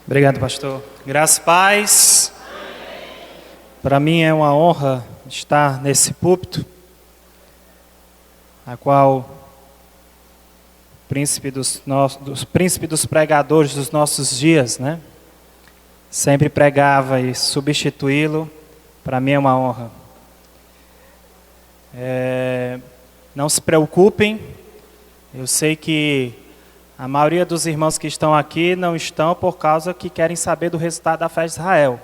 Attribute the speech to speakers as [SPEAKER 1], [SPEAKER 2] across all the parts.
[SPEAKER 1] Obrigado, pastor. Graças e paz. Para mim é uma honra estar nesse púlpito, a qual o príncipe dos pregadores dos nossos dias, né, sempre pregava, e substituí-lo, para mim é uma honra. Não se preocupem, eu sei que a maioria dos irmãos que estão aqui não estão por causa que querem saber do resultado da festa de Israel.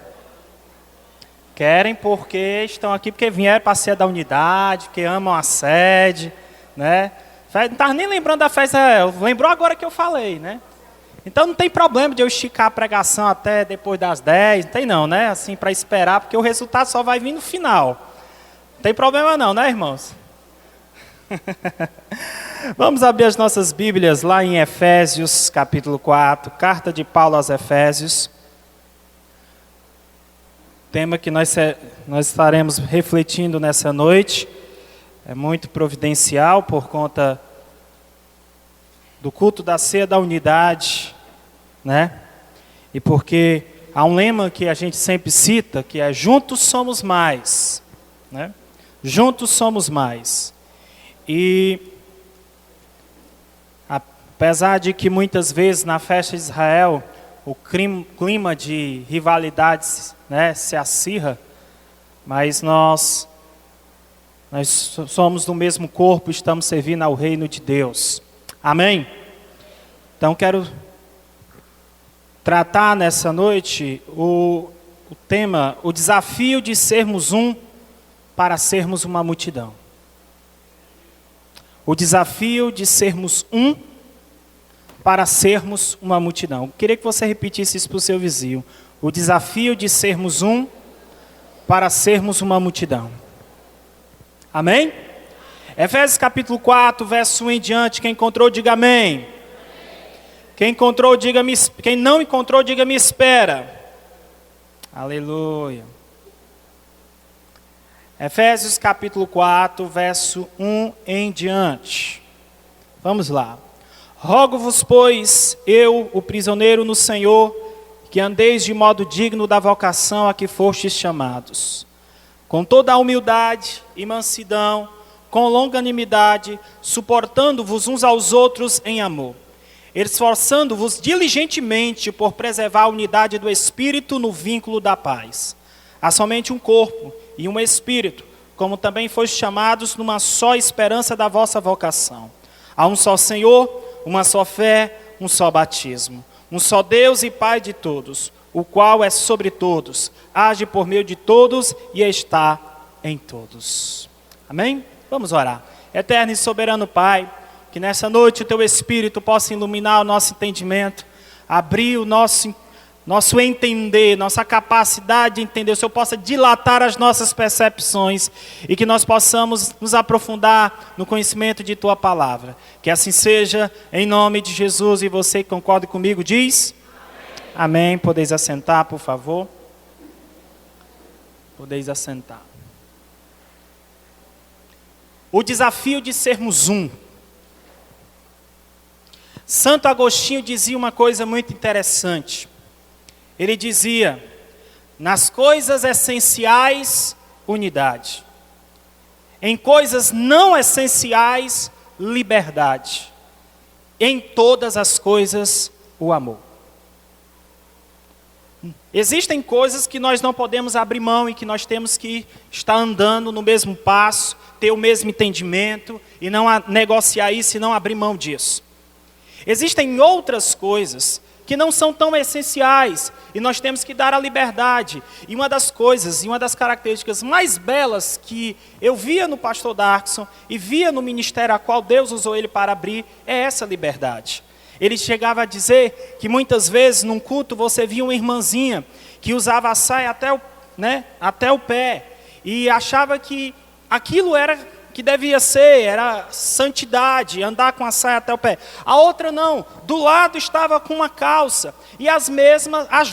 [SPEAKER 1] Querem porque estão aqui porque vieram para a ceia da unidade, que amam a sede, né? Não estava nem lembrando da festa de Israel, lembrou agora que eu falei, né? Então não tem problema de eu esticar a pregação até depois das 10, não tem não, né? Assim, para esperar, porque o resultado só vai vir no final. Não tem problema não, né, irmãos? Vamos abrir as nossas Bíblias lá em Efésios, capítulo 4, carta de Paulo aos Efésios. Tema que nós estaremos refletindo nessa noite é muito providencial por conta do culto da ceia da unidade, né? E porque há um lema que a gente sempre cita, que é juntos somos mais, né? Juntos somos mais. E apesar de que muitas vezes na festa de Israel o clima de rivalidades, né, se acirra, mas nós somos do mesmo corpo, estamos servindo ao reino de Deus. Amém? Então quero tratar nessa noite o tema, o desafio de sermos um para sermos uma multidão. O desafio de sermos um para sermos uma multidão. Eu queria que você repetisse isso para o seu vizinho. O desafio de sermos um para sermos uma multidão. Amém? Efésios capítulo 4, verso 1 em diante. Quem encontrou, diga amém. Quem não encontrou, diga me espera. Aleluia. Efésios capítulo 4, verso 1 em diante. Vamos lá. Rogo-vos, pois, eu, o prisioneiro no Senhor, que andeis de modo digno da vocação a que fostes chamados, com toda a humildade e mansidão, com longanimidade, suportando-vos uns aos outros em amor, esforçando-vos diligentemente por preservar a unidade do Espírito no vínculo da paz. Há somente um corpo e um Espírito, como também fostes chamados numa só esperança da vossa vocação. Há um só Senhor, uma só fé, um só batismo. Um só Deus e Pai de todos, o qual é sobre todos, age por meio de todos e está em todos. Amém? Vamos orar. Eterno e soberano Pai, que nessa noite o Teu Espírito possa iluminar o nosso entendimento, abrir o nosso entender, nossa capacidade de entender, o Senhor possa dilatar as nossas percepções e que nós possamos nos aprofundar no conhecimento de Tua palavra. Que assim seja, em nome de Jesus. E você que concorda comigo diz? Amém. Amém. Podeis assentar, por favor. Podeis assentar. O desafio de sermos um. Santo Agostinho dizia uma coisa muito interessante. Ele dizia, nas coisas essenciais, unidade. Em coisas não essenciais, liberdade. Em todas as coisas, o amor. Existem coisas que nós não podemos abrir mão e que nós temos que estar andando no mesmo passo, ter o mesmo entendimento e não negociar isso e não abrir mão disso. Existem outras coisas que não são tão essenciais, e nós temos que dar a liberdade. E uma das coisas, e uma das características mais belas que eu via no pastor Darkson, e via no ministério a qual Deus usou ele para abrir, é essa liberdade. Ele chegava a dizer que muitas vezes num culto você via uma irmãzinha que usava a saia até o pé, e achava que aquilo era que devia ser, era santidade, andar com a saia até o pé. A outra não, do lado estava com uma calça. E as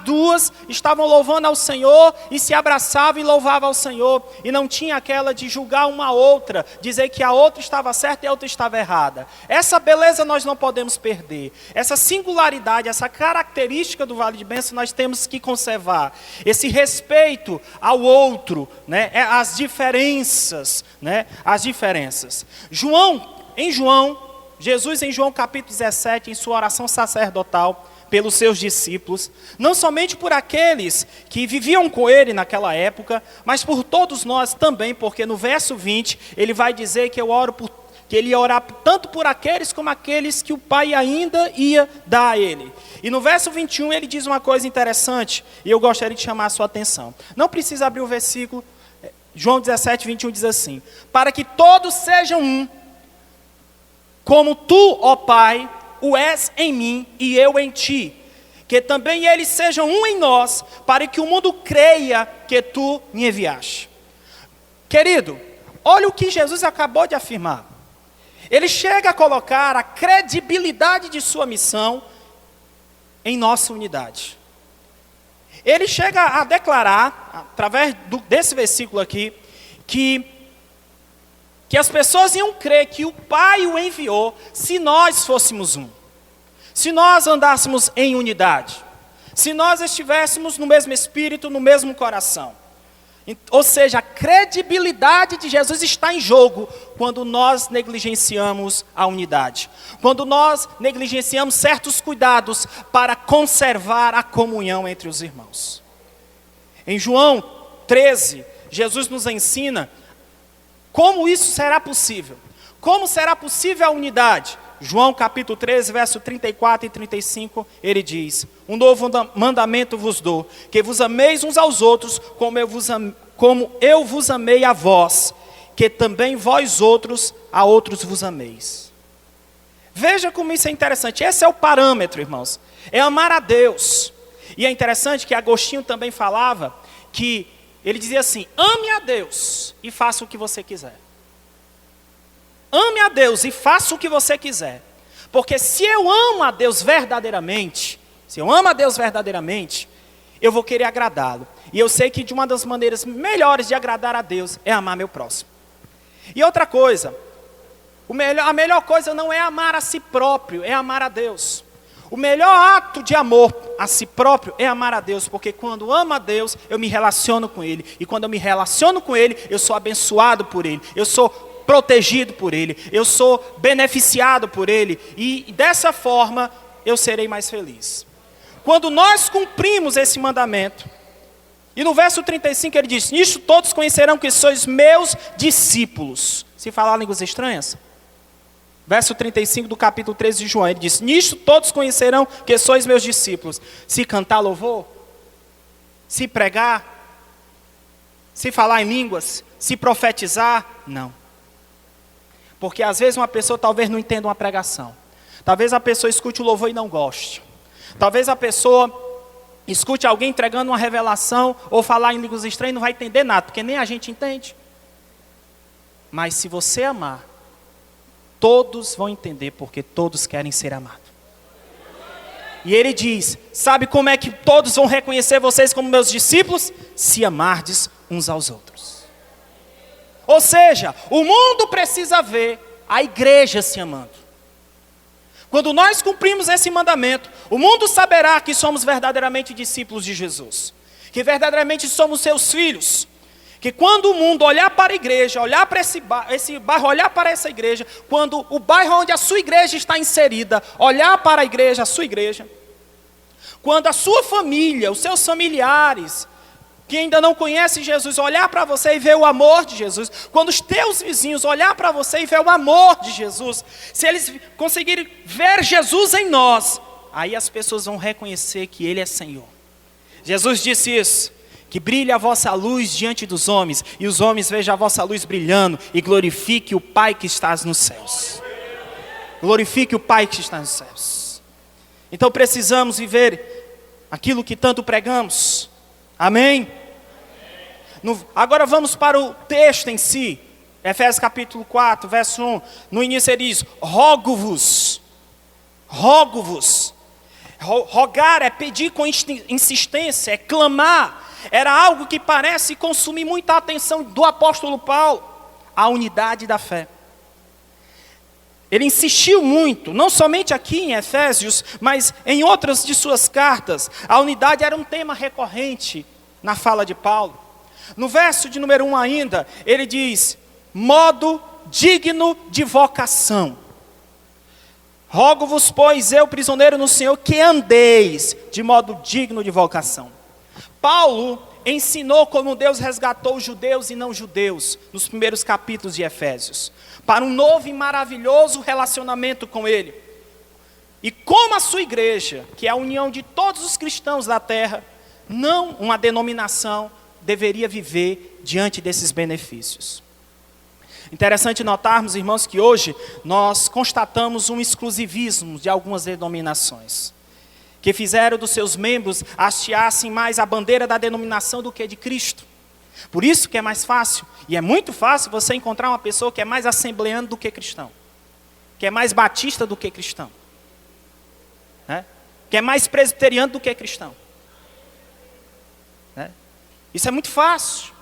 [SPEAKER 1] duas estavam louvando ao Senhor e se abraçavam e louvavam ao Senhor. E não tinha aquela de julgar uma a outra, dizer que a outra estava certa e a outra estava errada. Essa beleza nós não podemos perder. Essa singularidade, essa característica do Vale de Bênção nós temos que conservar. Esse respeito ao outro, né? As diferenças, né? As diferenças. Jesus em João capítulo 17, em sua oração sacerdotal, pelos seus discípulos, não somente por aqueles que viviam com ele naquela época, mas por todos nós também, porque no verso 20, ele vai dizer que ele ia orar tanto por aqueles como aqueles que o Pai ainda ia dar a ele. E no verso 21 ele diz uma coisa interessante, e eu gostaria de chamar a sua atenção. Não precisa abrir o versículo, João 17, 21 diz assim: para que todos sejam um, como tu, ó Pai, o és em mim e eu em ti, que também eles sejam um em nós, para que o mundo creia que tu me enviaste. Querido, olha o que Jesus acabou de afirmar. Ele chega a colocar a credibilidade de sua missão em nossa unidade. Ele chega a declarar, através desse versículo aqui, que as pessoas iam crer que o Pai o enviou se nós fôssemos um. Se nós andássemos em unidade. Se nós estivéssemos no mesmo espírito, no mesmo coração. Ou seja, a credibilidade de Jesus está em jogo quando nós negligenciamos a unidade. Quando nós negligenciamos certos cuidados para conservar a comunhão entre os irmãos. Em João 13, Jesus nos ensina como isso será possível. Como será possível a unidade? João capítulo 13, verso 34 e 35, ele diz: um novo mandamento vos dou, que vos ameis uns aos outros, como eu vos amei a vós, que também vós outros a outros vos ameis. Veja como isso é interessante. Esse é o parâmetro, irmãos. É amar a Deus. E é interessante que Agostinho também falava que ele dizia assim: ame a Deus e faça o que você quiser. Ame a Deus e faça o que você quiser. Porque se eu amo a Deus verdadeiramente, eu vou querer agradá-lo. E eu sei que de uma das maneiras melhores de agradar a Deus é amar meu próximo. E outra coisa, a melhor coisa não é amar a si próprio, é amar a Deus. O melhor ato de amor a si próprio é amar a Deus, porque quando amo a Deus, eu me relaciono com Ele. E quando eu me relaciono com Ele, eu sou abençoado por Ele. Eu sou protegido por Ele. Eu sou beneficiado por Ele. E dessa forma, eu serei mais feliz. Quando nós cumprimos esse mandamento, e no verso 35 ele diz: nisto todos conhecerão que sois meus discípulos. Se falar línguas estranhas? Verso 35 do capítulo 13 de João, ele diz: nisto todos conhecerão que sois meus discípulos. Se cantar louvor, se pregar, se falar em línguas, se profetizar, não. Porque às vezes uma pessoa talvez não entenda uma pregação. Talvez a pessoa escute o louvor e não goste. Talvez a pessoa escute alguém entregando uma revelação ou falar em línguas estranhas e não vai entender nada, porque nem a gente entende. Mas se você amar, todos vão entender, porque todos querem ser amados. E ele diz: sabe como é que todos vão reconhecer vocês como meus discípulos? Se amardes uns aos outros. Ou seja, o mundo precisa ver a igreja se amando. Quando nós cumprimos esse mandamento, o mundo saberá que somos verdadeiramente discípulos de Jesus. Que verdadeiramente somos seus filhos. Que quando o mundo olhar para a igreja, olhar para esse bairro, olhar para essa igreja, quando o bairro onde a sua igreja está inserida, olhar para a igreja, a sua igreja, quando a sua família, os seus familiares, que ainda não conhecem Jesus, olhar para você e ver o amor de Jesus, quando os teus vizinhos olhar para você e ver o amor de Jesus, se eles conseguirem ver Jesus em nós, aí as pessoas vão reconhecer que Ele é Senhor. Jesus disse isso: que brilhe a vossa luz diante dos homens, e os homens vejam a vossa luz brilhando, e glorifique o Pai que estás nos céus. Glorifique o Pai que está nos céus. Então precisamos viver aquilo que tanto pregamos. Amém? Agora vamos para o texto em si. Efésios capítulo 4, verso 1. No início ele diz, rogo-vos. Rogo-vos. Rogar é pedir com insistência, é clamar. Era algo que parece consumir muita atenção do apóstolo Paulo. A unidade da fé. Ele insistiu muito, não somente aqui em Efésios, mas em outras de suas cartas. A unidade era um tema recorrente na fala de Paulo. No verso de número 1 ainda, ele diz, modo digno de vocação. Rogo-vos, pois, eu, prisioneiro no Senhor, que andeis de modo digno de vocação. Paulo ensinou como Deus resgatou os judeus e não judeus, nos primeiros capítulos de Efésios, para um novo e maravilhoso relacionamento com Ele. E como a sua igreja, que é a união de todos os cristãos da terra, não uma denominação, deveria viver diante desses benefícios. Interessante notarmos, irmãos, que hoje nós constatamos um exclusivismo de algumas denominações, que fizeram dos seus membros hasteassem mais a bandeira da denominação do que de Cristo. Por isso que é mais fácil, e é muito fácil você encontrar uma pessoa que é mais assembleano do que cristão, que é mais batista do que cristão, né? Que é mais presbiteriano do que cristão, né? Isso é muito fácil.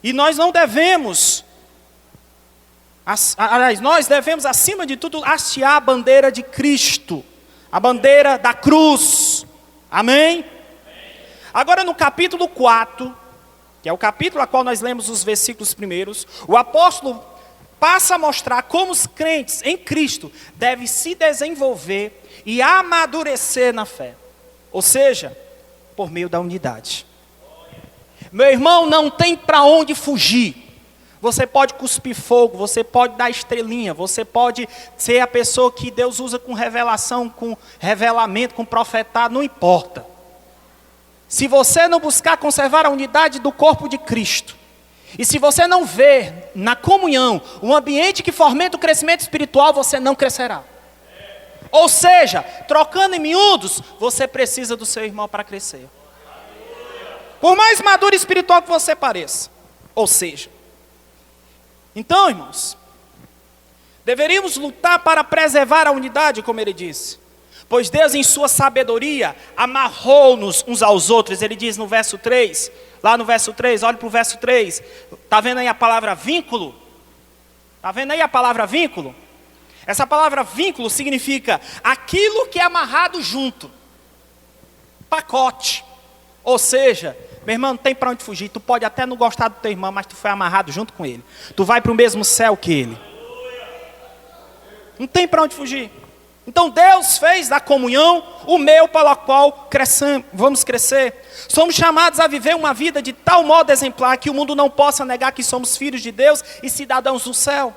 [SPEAKER 1] E nós não devemos, nós devemos acima de tudo hastear a bandeira de Cristo, a bandeira da cruz. Amém? Agora no capítulo 4, que é o capítulo a qual nós lemos os versículos primeiros, o apóstolo passa a mostrar como os crentes em Cristo devem se desenvolver e amadurecer na fé. Ou seja, por meio da unidade. Meu irmão, não tem para onde fugir. Você pode cuspir fogo, você pode dar estrelinha, você pode ser a pessoa que Deus usa com revelação, com revelamento, com profetado, não importa. Se você não buscar conservar a unidade do corpo de Cristo, e se você não ver na comunhão um ambiente que fomenta o crescimento espiritual, você não crescerá. Ou seja, trocando em miúdos, você precisa do seu irmão para crescer. Por mais maduro espiritual que você pareça. Ou seja, então, irmãos, deveríamos lutar para preservar a unidade, como ele disse. Pois Deus, em sua sabedoria, amarrou-nos uns aos outros. Ele diz no verso 3, lá no verso 3, olhe para o verso 3. Está vendo aí a palavra vínculo? Está vendo aí a palavra vínculo? Essa palavra vínculo significa aquilo que é amarrado junto. Pacote. Ou seja, meu irmão, não tem para onde fugir. Tu pode até não gostar do teu irmão, mas tu foi amarrado junto com ele. Tu vai para o mesmo céu que ele. Não tem para onde fugir. Então Deus fez da comunhão o meio pelo qual vamos crescer. Somos chamados a viver uma vida de tal modo exemplar que o mundo não possa negar que somos filhos de Deus e cidadãos do céu.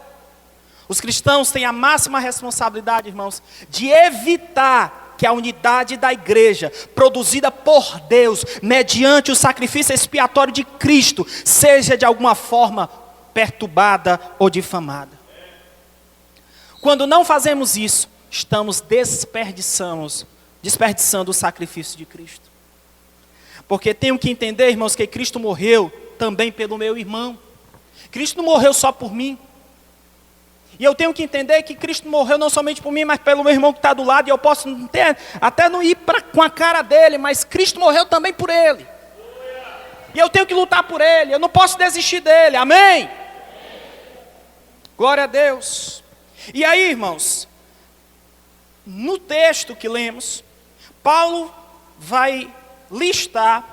[SPEAKER 1] Os cristãos têm a máxima responsabilidade, irmãos, de evitar que a unidade da igreja, produzida por Deus, mediante o sacrifício expiatório de Cristo, seja de alguma forma perturbada ou difamada. Quando não fazemos isso, estamos desperdiçando o sacrifício de Cristo. Porque tenho que entender, irmãos, que Cristo morreu também pelo meu irmão. Cristo não morreu só por mim. E eu tenho que entender que Cristo morreu não somente por mim, mas pelo meu irmão que está do lado. E eu posso até não ir com a cara dele, mas Cristo morreu também por ele. E eu tenho que lutar por ele, eu não posso desistir dele, amém? Glória a Deus. E aí, irmãos, no texto que lemos, Paulo vai listar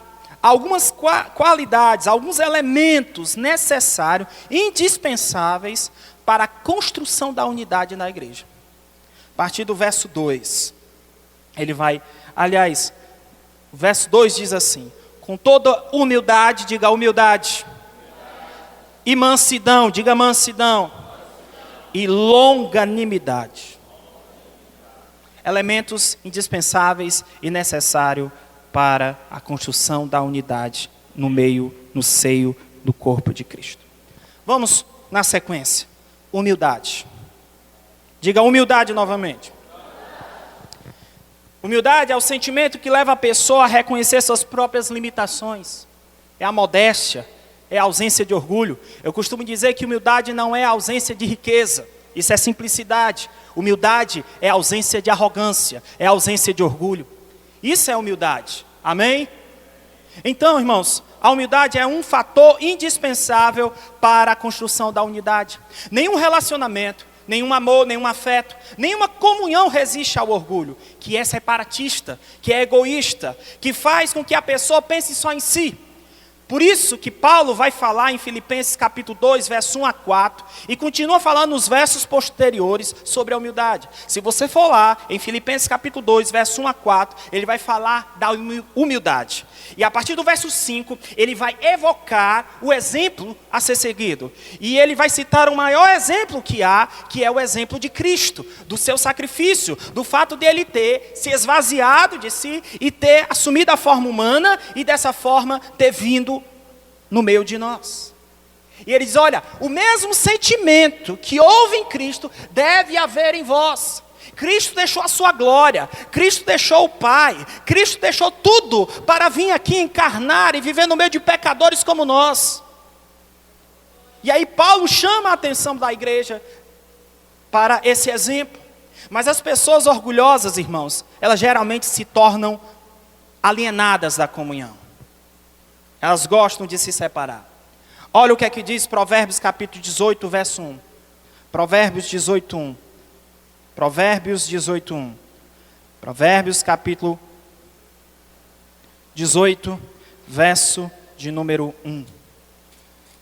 [SPEAKER 1] algumas qualidades, alguns elementos necessários, indispensáveis para a construção da unidade na igreja. A partir do verso 2, ele vai, aliás, o verso 2 diz assim: com toda humildade, diga humildade, e mansidão, diga mansidão, e longanimidade. Elementos indispensáveis e necessários para a construção da unidade no seio do corpo de Cristo. Vamos na sequência. Humildade. Diga humildade novamente. Humildade é o sentimento que leva a pessoa a reconhecer suas próprias limitações. É a modéstia, é a ausência de orgulho. Eu costumo dizer que humildade não é a ausência de riqueza. Isso é simplicidade. Humildade é a ausência de arrogância, é a ausência de orgulho. Isso é humildade. Amém? Então, irmãos, a humildade é um fator indispensável para a construção da unidade. Nenhum relacionamento, nenhum amor, nenhum afeto, nenhuma comunhão resiste ao orgulho, que é separatista, que é egoísta, que faz com que a pessoa pense só em si. Por isso que Paulo vai falar em Filipenses capítulo 2, verso 1 a 4, e continua falando nos versos posteriores sobre a humildade. Se você for lá, em Filipenses capítulo 2, verso 1 a 4, ele vai falar da humildade. E a partir do verso 5, ele vai evocar o exemplo a ser seguido. E ele vai citar o maior exemplo que há, que é o exemplo de Cristo, do seu sacrifício, do fato de ele ter se esvaziado de si e ter assumido a forma humana e dessa forma ter vindo no meio de nós. E ele diz, olha, o mesmo sentimento que houve em Cristo deve haver em vós. Cristo deixou a sua glória, Cristo deixou o Pai, Cristo deixou tudo para vir aqui encarnar e viver no meio de pecadores como nós. E aí Paulo chama a atenção da igreja para esse exemplo. Mas as pessoas orgulhosas, irmãos, elas geralmente se tornam alienadas da comunhão. Elas gostam de se separar. Olha o que é que diz Provérbios capítulo 18, verso 1. Provérbios 18, 1. Provérbios 18, 1. Provérbios capítulo 18, verso de número 1.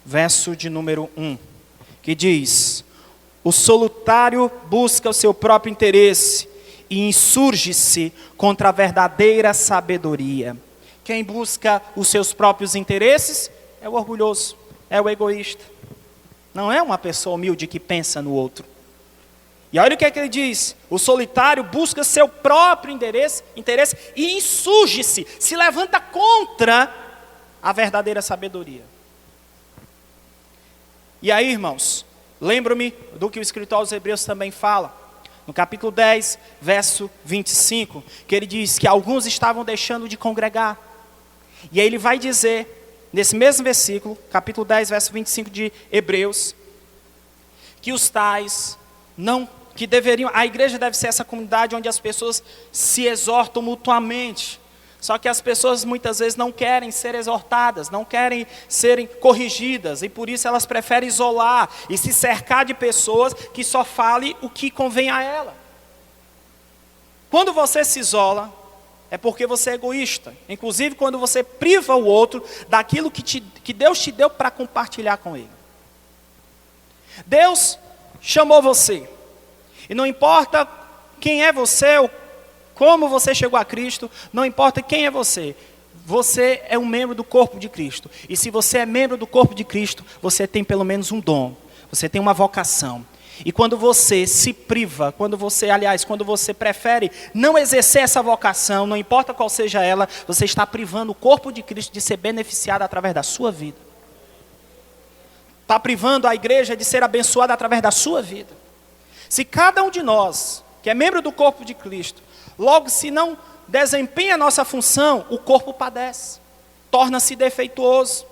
[SPEAKER 1] Verso de número 1. Que diz: o solitário busca o seu próprio interesse e insurge-se contra a verdadeira sabedoria. Quem busca os seus próprios interesses é o orgulhoso, é o egoísta. Não é uma pessoa humilde que pensa no outro. E olha o que é que ele diz: o solitário busca seu próprio interesse e insurge-se, se levanta contra a verdadeira sabedoria. E aí, irmãos, lembro-me do que o escritor aos Hebreus também fala. No capítulo 10, verso 25, que ele diz que alguns estavam deixando de congregar. E aí ele vai dizer, nesse mesmo versículo, capítulo 10, verso 25 de Hebreus, que os tais que deveriam, a igreja deve ser essa comunidade onde as pessoas se exortam mutuamente. Só que as pessoas muitas vezes não querem ser exortadas, não querem serem corrigidas, e por isso elas preferem isolar e se cercar de pessoas que só falem o que convém a ela. Quando você se isola, é porque você é egoísta. Inclusive quando você priva o outro daquilo que Deus te deu para compartilhar com ele. Deus chamou você. E não importa quem é você, ou como você chegou a Cristo, não importa quem é você. Você é um membro do corpo de Cristo. E se você é membro do corpo de Cristo, você tem pelo menos um dom. Você tem uma vocação. E quando você se priva, quando você prefere não exercer essa vocação, não importa qual seja ela, você está privando o corpo de Cristo de ser beneficiado através da sua vida. Está privando a igreja de ser abençoada através da sua vida. Se cada um de nós, que é membro do corpo de Cristo, logo se não desempenha a nossa função, o corpo padece, torna-se defeituoso.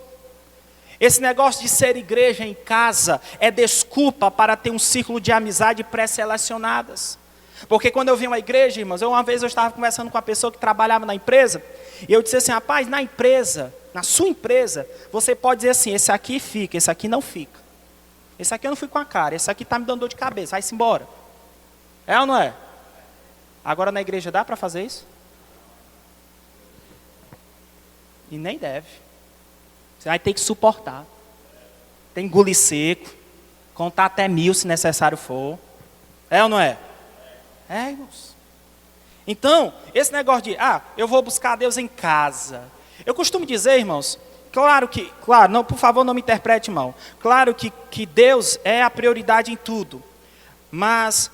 [SPEAKER 1] Esse negócio de ser igreja em casa é desculpa para ter um círculo de amizade pré-selecionadas. Porque quando eu vim à igreja, irmãos, uma vez eu estava conversando com uma pessoa que trabalhava na empresa, e eu disse assim, rapaz, na empresa, na sua empresa, você pode dizer assim, esse aqui fica, esse aqui não fica. Esse aqui eu não fui com a cara, esse aqui está me dando dor de cabeça, vai-se embora. É ou não é? Agora na igreja dá para fazer isso? E nem deve. Você vai ter que suportar. Tem que engolir seco. Contar até 1000 se necessário for. É ou não é? É, irmãos. Então, esse negócio de, eu vou buscar Deus em casa. Eu costumo dizer, irmãos, não, por favor, não me interprete mal. Claro que Deus é a prioridade em tudo. Mas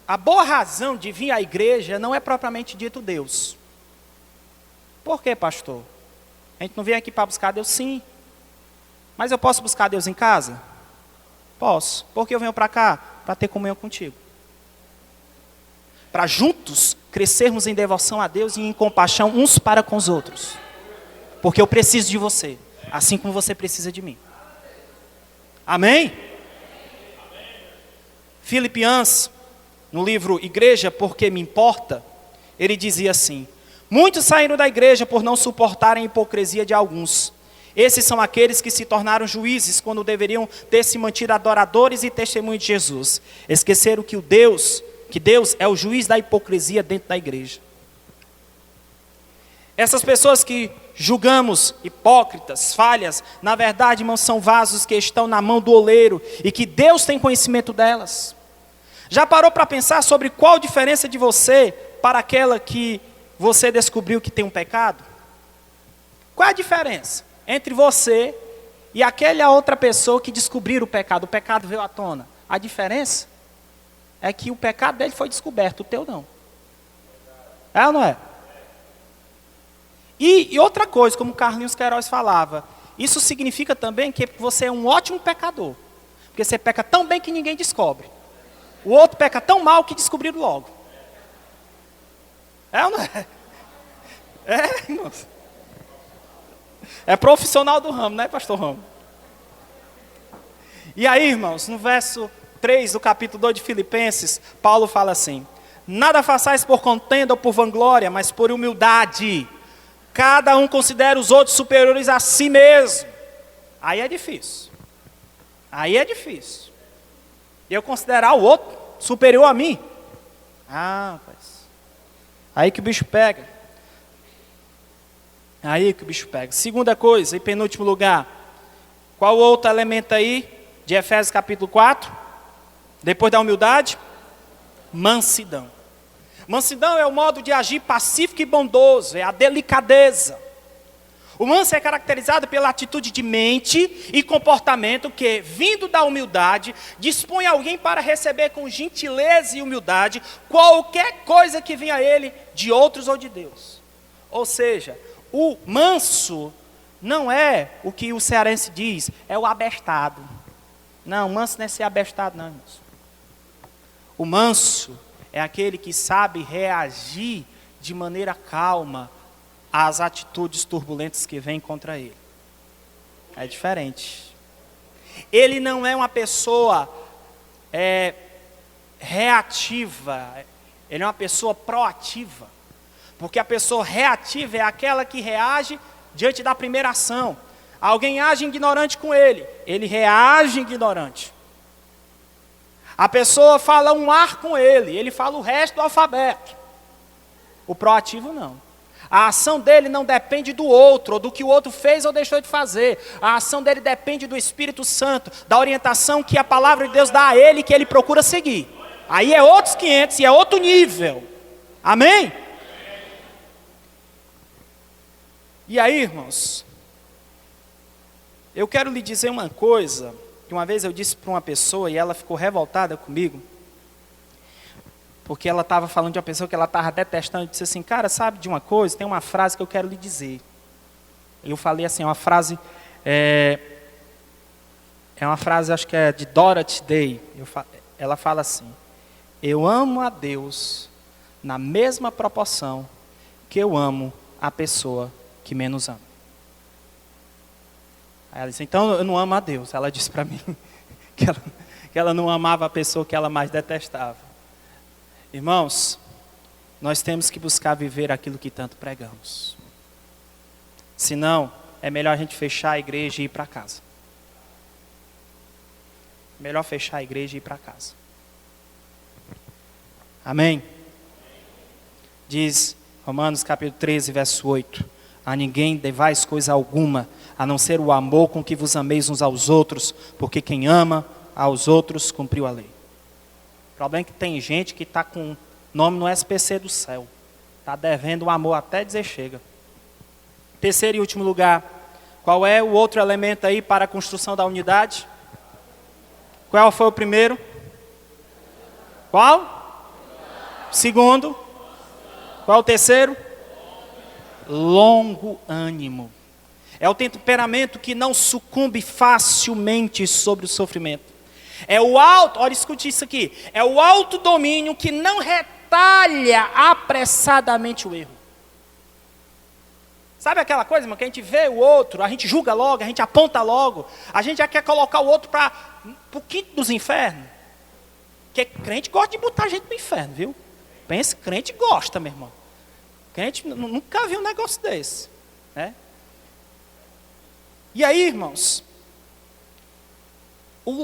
[SPEAKER 1] a boa razão de vir à igreja não é propriamente dito Deus. Por quê, pastor? A gente não vem aqui para buscar Deus? Sim. Mas eu posso buscar Deus em casa? Posso. Por que eu venho para cá? Para ter comunhão contigo. Para juntos crescermos em devoção a Deus e em compaixão uns para com os outros. Porque eu preciso de você. assim como você precisa de mim. Amém? Philip Yancey, no livro Igreja Porque Me Importa, ele dizia assim: muitos saíram da igreja por não suportarem a hipocrisia de alguns. Esses são aqueles que se tornaram juízes quando deveriam ter se mantido adoradores e testemunhos de Jesus. Esqueceram que Deus é o juiz da hipocrisia dentro da igreja. Essas pessoas que julgamos hipócritas, falhas, na verdade, irmãos, são vasos que estão na mão do oleiro e que Deus tem conhecimento delas. Já parou para pensar sobre qual a diferença de você para aquela que você descobriu que tem um pecado? Qual é a diferença entre você e aquela outra pessoa que descobriu o pecado veio à tona? A diferença é que o pecado dele foi descoberto, o teu não. É ou não é? E outra coisa, como Carlinhos Queiroz falava, isso significa também que você é um ótimo pecador. Porque você peca tão bem que ninguém descobre. O outro peca tão mal que descobriram logo. É ou não é? É, irmãos. É profissional do ramo, né, pastor Ramo? E aí, irmãos, no verso 3 do capítulo 2 de Filipenses, Paulo fala assim: nada façais por contenda ou por vanglória, mas por humildade. Cada um considera os outros superiores a si mesmo. Aí é difícil. Aí é difícil. Eu considerar o outro superior a mim? Ah, rapaz. Aí que o bicho pega. Aí que o bicho pega. Segunda coisa, em penúltimo lugar. Qual outro elemento aí de Efésios capítulo 4? Depois da humildade? Mansidão. Mansidão é o modo de agir pacífico e bondoso, é a delicadeza. O manso é caracterizado pela atitude de mente e comportamento que, vindo da humildade, dispõe alguém para receber com gentileza e humildade qualquer coisa que venha a ele de outros ou de Deus. Ou seja, o manso não é o que o cearense diz, é o abestado. Não, o manso não é ser abestado, não, irmãos. O manso é aquele que sabe reagir de maneira calma às atitudes turbulentas que vêm contra ele. É diferente. Ele não é uma pessoa reativa, ele é uma pessoa proativa. Porque a pessoa reativa é aquela que reage diante da primeira ação. Alguém age ignorante com ele, ele reage ignorante. A pessoa fala um ar com ele, ele fala o resto do alfabeto. O proativo não. A ação dele não depende do outro, ou do que o outro fez ou deixou de fazer. A ação dele depende do Espírito Santo, da orientação que a palavra de Deus dá a ele, que ele procura seguir. Aí é outros 500 e é outro nível. Amém? E aí, irmãos, eu quero lhe dizer uma coisa, que uma vez eu disse para uma pessoa e ela ficou revoltada comigo, porque ela estava falando de uma pessoa que ela estava detestando, e disse assim: cara, sabe de uma coisa, tem uma frase que eu quero lhe dizer. Eu falei assim, uma frase, é uma frase, acho que é de Dorothy Day. Ela fala assim: eu amo a Deus na mesma proporção que eu amo a pessoa que menos ama. Aí ela disse: então eu não amo a Deus. Ela disse para mim que ela não amava a pessoa que ela mais detestava. Irmãos, nós temos que buscar viver aquilo que tanto pregamos. Senão, é melhor a gente fechar a igreja e ir para casa. Melhor fechar a igreja e ir para casa. Amém? Diz Romanos capítulo 13, verso 8: a ninguém devais coisa alguma, a não ser o amor com que vos ameis uns aos outros, porque quem ama aos outros cumpriu a lei. O problema é que tem gente que está com nome no SPC do céu. Está devendo o amor até dizer chega. Terceiro e último lugar. Qual é o outro elemento aí para a construção da unidade? Qual foi o primeiro? Qual? Segundo? Qual o terceiro? Longo ânimo. É o temperamento que não sucumbe facilmente sobre o sofrimento. É o olha, escute isso aqui. É o autodomínio que não retalha apressadamente o erro. Sabe aquela coisa, irmão, que a gente vê o outro, a gente julga logo, a gente aponta logo, a gente já quer colocar o outro para o quinto dos infernos. Porque crente gosta de botar a gente no inferno, viu? Pensa, crente gosta, meu irmão. Crente nunca viu um negócio desse, né? E aí, irmãos,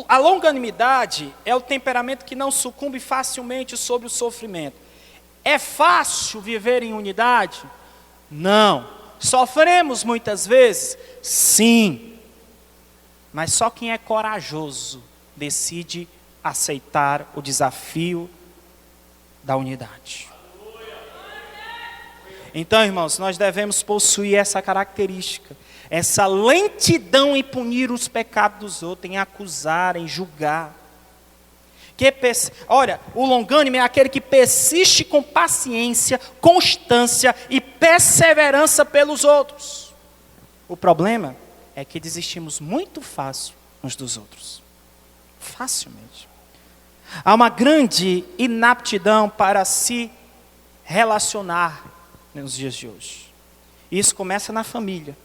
[SPEAKER 1] a longanimidade é o temperamento que não sucumbe facilmente sobre o sofrimento. É fácil viver em unidade? Não. Sofremos muitas vezes? Sim. Mas só quem é corajoso decide aceitar o desafio da unidade. Então, irmãos, nós devemos possuir essa característica, essa lentidão em punir os pecados dos outros, em acusar, em julgar. Olha, o longânime é aquele que persiste com paciência, constância e perseverança pelos outros. O problema é que desistimos muito fácil uns dos outros. Facilmente. Há uma grande inaptidão para se relacionar nos dias de hoje. Isso começa na família.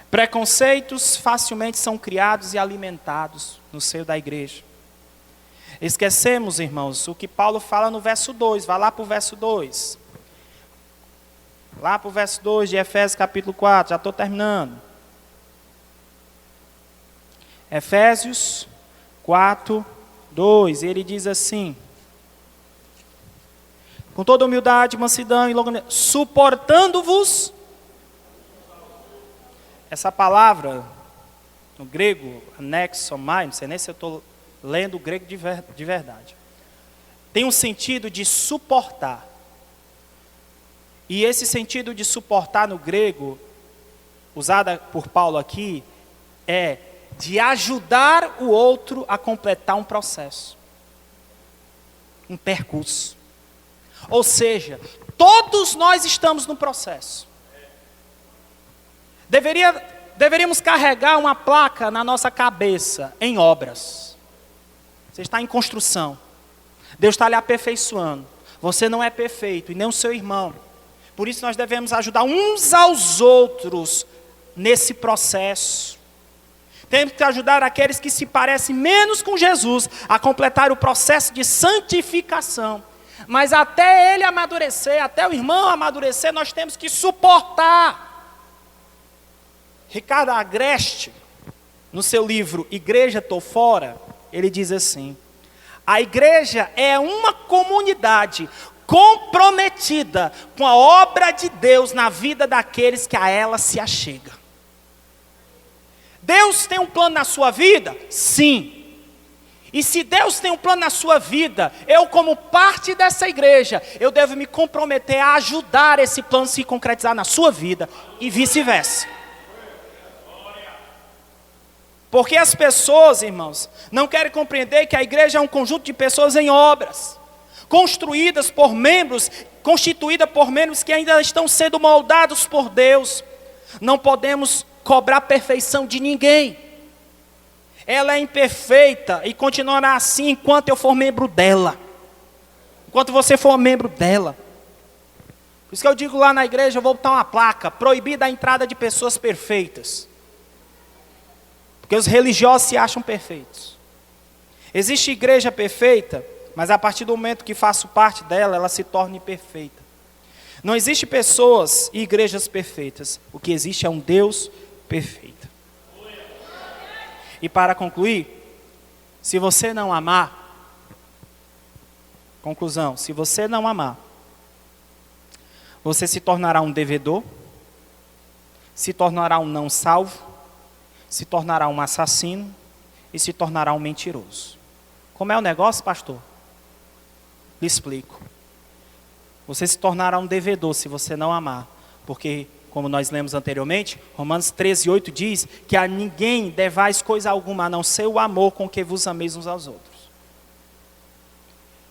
[SPEAKER 1] Preconceitos facilmente são criados e alimentados no seio da igreja. Esquecemos, irmãos, o que Paulo fala no verso 2. Vai lá para o verso 2. Lá para o verso 2 de Efésios capítulo 4. Já estou terminando. Efésios 4, 2. Ele diz assim: com toda humildade, mansidão e longanimidade, suportando-vos. Essa palavra, no grego, anexomai, não sei nem se eu estou lendo o grego de verdade, tem um sentido de suportar. E esse sentido de suportar no grego, usada por Paulo aqui, é de ajudar o outro a completar um processo, um percurso. Ou seja, todos nós estamos no processo. Deveríamos carregar uma placa na nossa cabeça, em obras. Você está em construção. Deus está lhe aperfeiçoando. Você não é perfeito, e nem o seu irmão. Por isso nós devemos ajudar uns aos outros nesse processo. Temos que ajudar aqueles que se parecem menos com Jesus a completar o processo de santificação. Mas até ele amadurecer, até o irmão amadurecer, nós temos que suportar. Ricardo Agreste, no seu livro Igreja Tô Fora, ele diz assim: a igreja é uma comunidade comprometida com a obra de Deus na vida daqueles que a ela se achega. Deus tem um plano na sua vida? Sim. E se Deus tem um plano na sua vida, eu como parte dessa igreja, eu devo me comprometer a ajudar esse plano a se concretizar na sua vida e vice-versa. Porque as pessoas, irmãos, não querem compreender que a igreja é um conjunto de pessoas em obras, construídas por membros, constituída por membros que ainda estão sendo moldados por Deus. Não podemos cobrar perfeição de ninguém. Ela é imperfeita e continuará assim enquanto eu for membro dela. Enquanto você for membro dela. Por isso que eu digo lá na igreja, eu vou botar uma placa: proibida a entrada de pessoas perfeitas. Porque os religiosos se acham perfeitos. Existe igreja perfeita, mas a partir do momento que faço parte dela, ela se torna imperfeita. Não existe pessoas e igrejas perfeitas. O que existe é um Deus perfeito. E para concluir, se você não amar, conclusão, se você não amar, você se tornará um devedor, se tornará um não salvo, se tornará um assassino e se tornará um mentiroso. Como é o negócio, pastor? Lhe explico. Você se tornará um devedor se você não amar, porque, como nós lemos anteriormente, Romanos 13:8 diz que a ninguém devais coisa alguma, a não ser o amor com que vos ameis uns aos outros.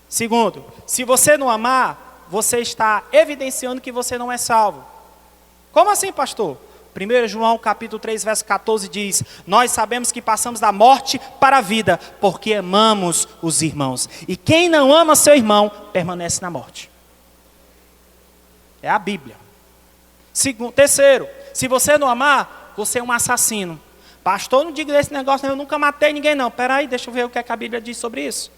[SPEAKER 1] Segundo, se você não amar, você está evidenciando que você não é salvo. Como assim, pastor? 1 João capítulo 3, verso 14 diz: nós sabemos que passamos da morte para a vida, porque amamos os irmãos. E quem não ama seu irmão, permanece na morte. É a Bíblia. Terceiro, se você não amar, você é um assassino. Pastor, não diga esse negócio, eu nunca matei ninguém não. Espera aí, deixa eu ver o que a Bíblia diz sobre isso.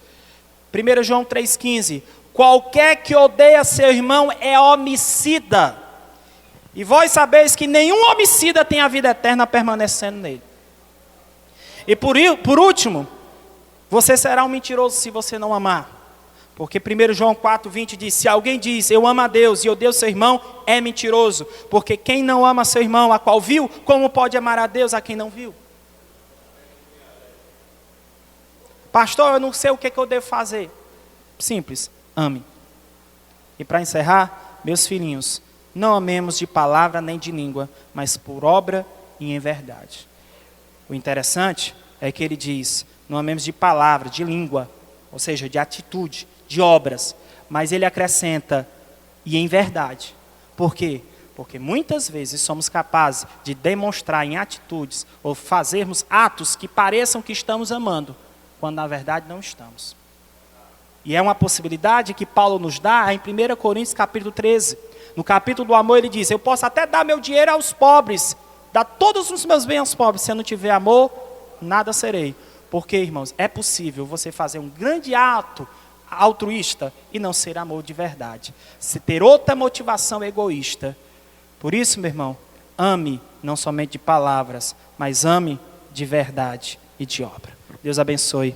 [SPEAKER 1] 1 João 3,15. Qualquer que odeia seu irmão é homicida. E vós sabeis que nenhum homicida tem a vida eterna permanecendo nele. E por último, você será um mentiroso se você não amar. Porque 1 João 4,20 diz, se alguém diz, eu amo a Deus e odeio seu irmão, é mentiroso. Porque quem não ama seu irmão, a qual viu, como pode amar a Deus a quem não viu? Pastor, eu não sei o que eu devo fazer. Simples, ame. E para encerrar, meus filhinhos, não amemos de palavra nem de língua, mas por obra e em verdade. O interessante é que ele diz, não amemos de palavra, de língua, ou seja, de atitude, de obras, mas ele acrescenta, e em verdade. Por quê? Porque muitas vezes somos capazes de demonstrar em atitudes, ou fazermos atos que pareçam que estamos amando, quando na verdade não estamos. E é uma possibilidade que Paulo nos dá em 1 Coríntios capítulo 13. No capítulo do amor ele diz, eu posso até dar meu dinheiro aos pobres, dar todos os meus bens aos pobres, se eu não tiver amor, nada serei. Porque, irmãos, é possível você fazer um grande ato altruísta e não ser amor de verdade. Se ter outra motivação egoísta. Por isso, meu irmão, ame não somente de palavras, mas ame de verdade e de obra. Deus abençoe.